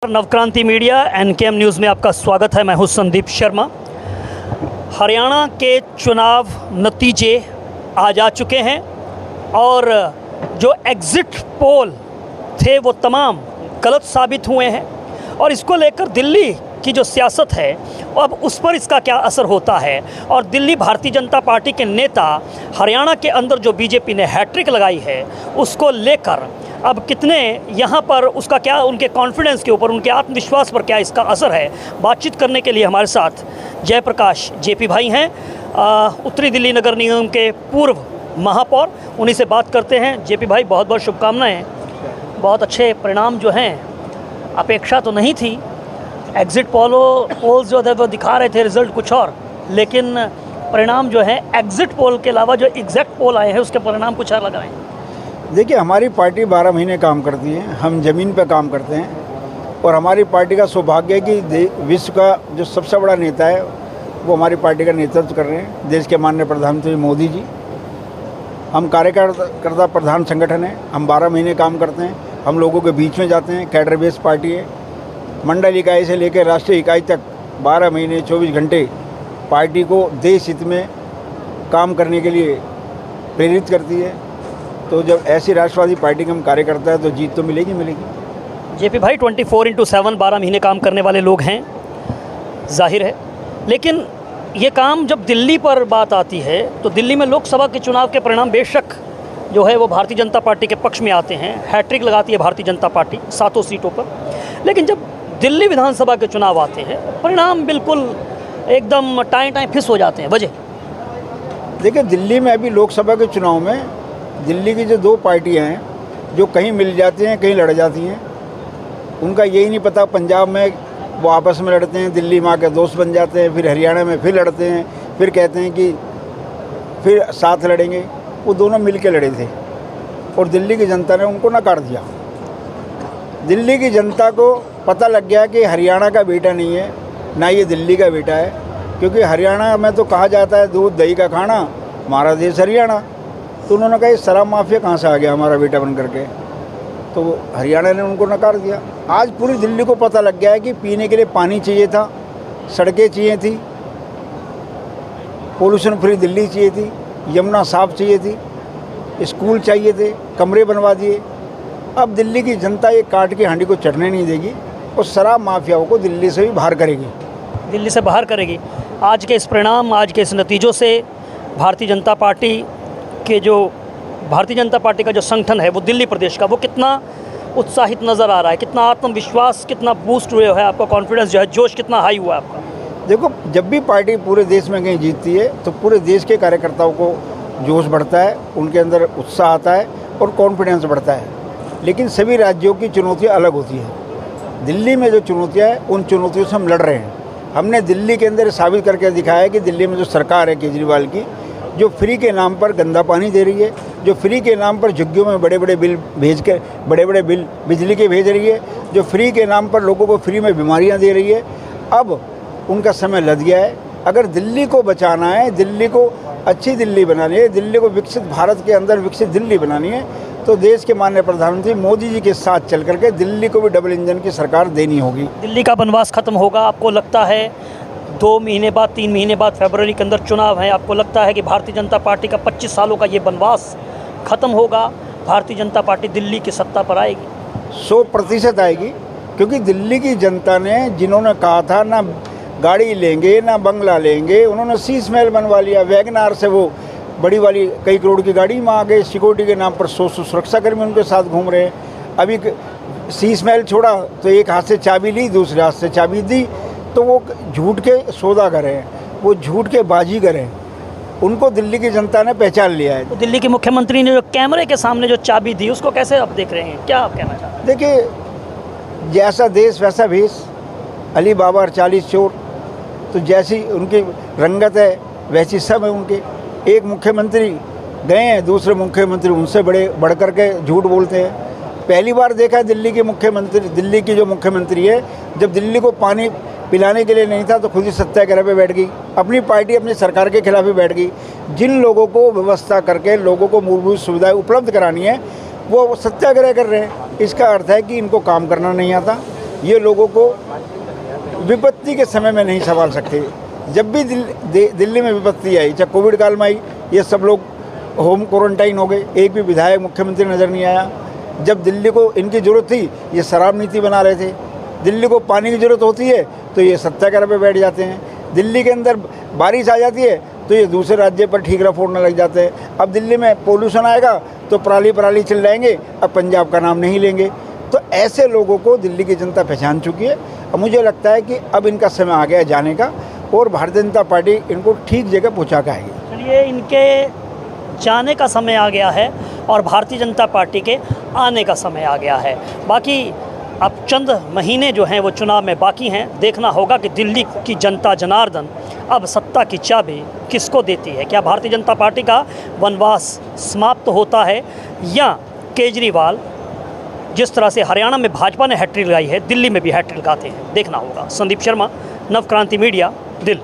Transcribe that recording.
Navkranti media एनकेएम news में आपका स्वागत है। मैं हूं संदीप शर्मा। हरियाणा के चुनाव नतीजे आज आ चुके हैं और जो एग्ज़िट पोल थे वो तमाम गलत साबित हुए हैं और इसको लेकर दिल्ली की जो सियासत है अब उस पर इसका क्या असर होता है और दिल्ली भारतीय जनता पार्टी के नेता हरियाणा के अंदर जो बीजेपी ने हैट्रिक लगाई है उसको लेकर अब कितने यहाँ पर उसका क्या उनके कॉन्फिडेंस के ऊपर उनके आत्मविश्वास पर क्या इसका असर है, बातचीत करने के लिए हमारे साथ जयप्रकाश जेपी भाई हैं, उत्तरी दिल्ली नगर निगम के पूर्व महापौर। उन्हीं से बात करते हैं। जेपी भाई, बहुत बहुत शुभकामनाएं। बहुत अच्छे परिणाम जो हैं, अपेक्षा तो नहीं थी। एग्ज़िट पोल्स जो थे वो दिखा रहे थे रिज़ल्ट कुछ और, लेकिन परिणाम जो है एग्ज़िट पोल के अलावा जो एग्जैक्ट पोल आए हैं उसके परिणाम कुछ अलग आए हैं। देखिए, हमारी पार्टी 12 महीने काम करती है, हम ज़मीन पर काम करते हैं और हमारी पार्टी का सौभाग्य है कि विश्व का जो सबसे बड़ा नेता है वो हमारी पार्टी का नेतृत्व कर रहे हैं, देश के माननीय प्रधानमंत्री मोदी जी। हम कार्यकर्ता प्रधान संगठन है, हम 12 महीने काम करते हैं, हम लोगों के बीच में जाते हैं। कैडर बेस्ड पार्टी है, मंडल इकाई से लेकर राष्ट्रीय इकाई तक 12 महीने 24 घंटे पार्टी को देश हित में काम करने के लिए प्रेरित करती है। तो जब ऐसी राष्ट्रवादी पार्टी के हम कार्यकर्ता है तो जीत तो मिलेगी मिलेगी। जेपी भाई, 24/7 12 महीने काम करने वाले लोग हैं, जाहिर है, लेकिन ये काम जब दिल्ली पर बात आती है तो दिल्ली में लोकसभा के चुनाव के परिणाम बेशक जो है वो भारतीय जनता पार्टी के पक्ष में आते हैं। हैट्रिक लगाती है भारतीय जनता पार्टी 7 सीटों पर, लेकिन जब दिल्ली विधानसभा के चुनाव आते हैं परिणाम बिल्कुल एकदम टाएँ फिस हो जाते हैं। वजह देखिए, दिल्ली में अभी लोकसभा के चुनाव में दिल्ली की जो 2 पार्टियां हैं जो कहीं मिल जाती हैं कहीं लड़ जाती हैं, उनका यही नहीं पता। पंजाब में वो आपस में लड़ते हैं, दिल्ली में आकर दोस्त बन जाते हैं, फिर हरियाणा में फिर लड़ते हैं, फिर कहते हैं कि फिर साथ लड़ेंगे। वो दोनों मिल के लड़े थे और दिल्ली की जनता ने उनको नकार दिया। दिल्ली की जनता को पता लग गया कि हरियाणा का बेटा नहीं है, ना ये दिल्ली का बेटा है, क्योंकि हरियाणा में तो कहा जाता है दूध दही का खाना, हमारा देश हरियाणा। तो उन्होंने कहा ये शराब माफिया कहाँ से आ गया हमारा बेटा बन करके, तो हरियाणा ने उनको नकार दिया। आज पूरी दिल्ली को पता लग गया है कि पीने के लिए पानी चाहिए था, सड़कें चाहिए थी, पोल्यूशन फ्री दिल्ली चाहिए थी, यमुना साफ चाहिए थी, स्कूल चाहिए थे, कमरे बनवा दिए। अब दिल्ली की जनता ये काट के हांडी को चढ़ने नहीं देगी और शराब माफियाओं को दिल्ली से भी बाहर करेगी, दिल्ली से बाहर करेगी। आज के इस परिणाम, आज के इस नतीजों से भारतीय जनता पार्टी का जो संगठन है वो दिल्ली प्रदेश का, वो कितना उत्साहित नज़र आ रहा है, कितना आत्मविश्वास, कितना बूस्ट हुए है आपका कॉन्फिडेंस जो है, जोश कितना हाई हुआ है आपका? देखो, जब भी पार्टी पूरे देश में कहीं जीतती है तो पूरे देश के कार्यकर्ताओं को जोश बढ़ता है, उनके अंदर उत्साह आता है और कॉन्फिडेंस बढ़ता है। लेकिन सभी राज्यों की चुनौतियाँ अलग होती हैं। दिल्ली में जो चुनौतियाँ हैं उन चुनौतियों से हम लड़ रहे हैं। हमने दिल्ली के अंदर साबित करके दिखाया है कि दिल्ली में जो सरकार है केजरीवाल की, जो फ्री के नाम पर गंदा पानी दे रही है, जो फ्री के नाम पर झुग्गियों में बड़े बड़े बिल भेज कर बड़े बिल बिजली के भेज रही है, जो फ्री के नाम पर लोगों को फ्री में बीमारियां दे रही है, अब उनका समय लद गया है। अगर दिल्ली को बचाना है, दिल्ली को अच्छी दिल्ली बनानी है, दिल्ली को विकसित भारत के अंदर विकसित दिल्ली बनानी है, तो देश के माननीय प्रधानमंत्री मोदी जी के साथ चल करके दिल्ली को भी डबल इंजन की सरकार देनी होगी। दिल्ली का बनवास खत्म होगा, आपको लगता है 2 महीने बाद 3 महीने बाद फरवरी के अंदर चुनाव है, आपको लगता है कि भारतीय जनता पार्टी का 25 सालों का ये बनवास ख़त्म होगा, भारतीय जनता पार्टी दिल्ली की सत्ता पर आएगी? 100% आएगी, क्योंकि दिल्ली की जनता ने, जिन्होंने कहा था ना गाड़ी लेंगे ना बंगला लेंगे, उन्होंने शीश महल बनवा लिया। वैगनार से वो बड़ी वाली कई करोड़ की गाड़ी में आ गए, सिक्योरिटी के नाम पर 100 सुरक्षाकर्मी उनके साथ घूम रहे हैं। अभी शीश महल छोड़ा तो एक हाथ से चाबी ली, दूसरे हाथ से चाबी दी, तो वो झूठ के सौदा करें, वो झूठ के बाजी करें, उनको दिल्ली की जनता ने पहचान लिया है। तो दिल्ली के मुख्यमंत्री ने जो कैमरे के सामने जो चाबी दी उसको कैसे आप देख रहे हैं, क्या आप कहना चाहते हैं? देखिए, जैसा देश वैसा भेष, अली बाबा और 40 चोर, तो जैसी उनकी रंगत है वैसी सब है उनके। एक मुख्यमंत्री गए हैं, दूसरे मुख्यमंत्री उनसे बढ़ कर के झूठ बोलते हैं। पहली बार देखा दिल्ली की जो मुख्यमंत्री है, जब दिल्ली को पानी पिलाने के लिए नहीं था तो खुद ही सत्याग्रह पे बैठ गई, अपनी पार्टी अपनी सरकार के खिलाफ ही बैठ गई। जिन लोगों को व्यवस्था करके लोगों को मूलभूत सुविधाएं उपलब्ध करानी है वो सत्याग्रह कर रहे हैं। इसका अर्थ है कि इनको काम करना नहीं आता। ये लोगों को विपत्ति के समय में नहीं संभाल सकते। जब भी दिल्ली में विपत्ति आई, चाहे कोविड काल में आई, ये सब लोग होम क्वारंटाइन हो गए, एक भी विधायक मुख्यमंत्री नज़र नहीं आया। जब दिल्ली को इनकी ज़रूरत थी, ये शराब नीति बना रहे थे। दिल्ली को पानी की ज़रूरत होती है तो ये सत्याग्रह पे बैठ जाते हैं। दिल्ली के अंदर बारिश आ जाती है तो ये दूसरे राज्य पर ठीकरा फोड़ने लग जाते हैं। अब दिल्ली में पोल्यूशन आएगा तो पराली चिल्लाएंगे, अब पंजाब का नाम नहीं लेंगे। तो ऐसे लोगों को दिल्ली की जनता पहचान चुकी है। अब मुझे लगता है कि अब इनका समय आ गया जाने का, और भारतीय जनता पार्टी इनको ठीक जगह पहुँचा के आएगी। चलिए, इनके जाने का समय आ गया है और भारतीय जनता पार्टी के आने का समय आ गया है। बाकी अब चंद महीने जो हैं वो चुनाव में बाकी हैं। देखना होगा कि दिल्ली की जनता जनार्दन अब सत्ता की चाबी किसको देती है। क्या भारतीय जनता पार्टी का वनवास समाप्त होता है, या केजरीवाल जिस तरह से हरियाणा में भाजपा ने हैट्रिक लगाई है, दिल्ली में भी हैट्रिक लगाते हैं। देखना होगा। संदीप शर्मा, नवक्रांति मीडिया, दिल्ली।